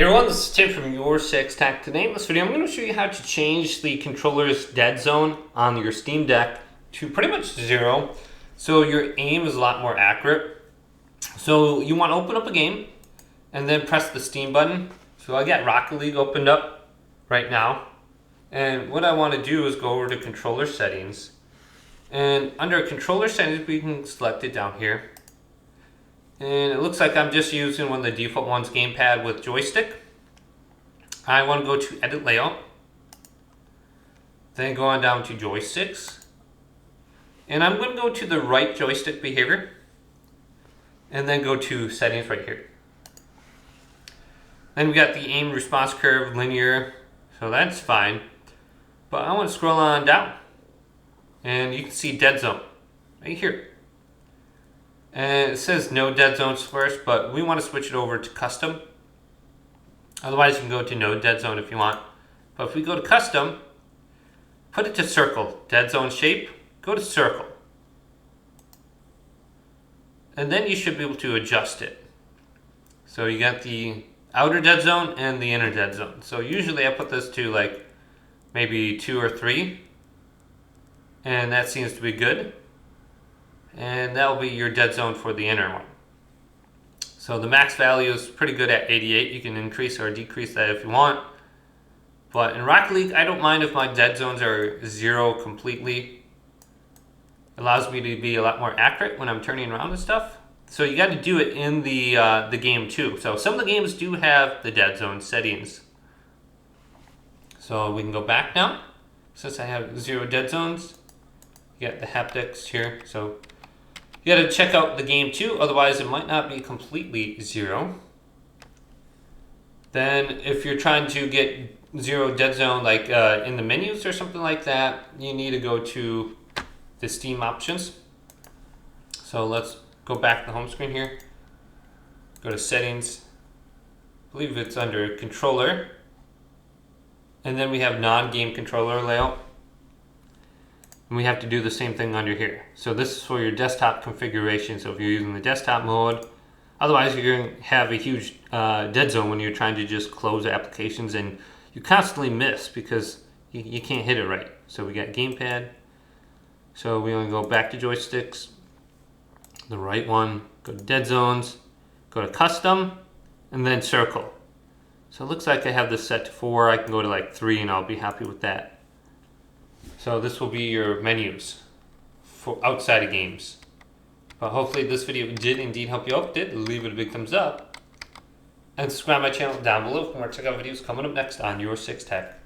Hey everyone, this is Tim from Your Six Tech. Today in this video, I'm going to show you how to change the controller's dead zone on your Steam Deck to pretty much 0, so your aim is a lot more accurate. So you want to open up a game and then press the Steam button. So I got Rocket League opened up right now, and what I want to do is go over to controller settings, and under controller settings we can select it down here. And it looks like I'm just using one of the default ones, gamepad with joystick. I want to go to edit layout, then go on down to joysticks, and I'm going to go to the right joystick behavior, and then go to settings right here. Then we got the aim response curve linear, so that's fine. But I want to scroll on down, and you can see dead zone right here. And it says no dead zones first, but we want to switch it over to custom. Otherwise you can go to no dead zone if you want. But if we go to custom, put it to circle, dead zone shape, go to circle. And then you should be able to adjust it. So you got the outer dead zone and the inner dead zone. So usually I put this to like maybe 2 or 3. And that seems to be good. And that will be your dead zone for the inner one. So the max value is pretty good at 88. You can increase or decrease that if you want. But in Rocket League, I don't mind if my dead zones are 0 completely. It allows me to be a lot more accurate when I'm turning around and stuff. So you got to do it in the game too. So some of the games do have the dead zone settings. So we can go back now. Since I have 0 dead zones, you got the haptics here. So you got to check out the game too, otherwise it might not be completely 0. Then if you're trying to get 0 dead zone like in the menus or something like that, you need to go to the Steam options. So let's go back to the home screen here. Go to settings. I believe it's under controller. And then we have non-game controller layout. And we have to do the same thing under here. So this is for your desktop configuration. So if you're using the desktop mode, otherwise you're going to have a huge dead zone when you're trying to just close applications, and you constantly miss because you can't hit it right. So we got gamepad. So we want to go back to joysticks, the right one, go to dead zones, go to custom, and then circle. So it looks like I have this set to 4. I can go to like 3 and I'll be happy with that. So this will be your menus for outside of games. But hopefully this video did indeed help you out. Did leave it a big thumbs up. And subscribe to my channel down below for more checkout videos coming up next on Your 6 Tech.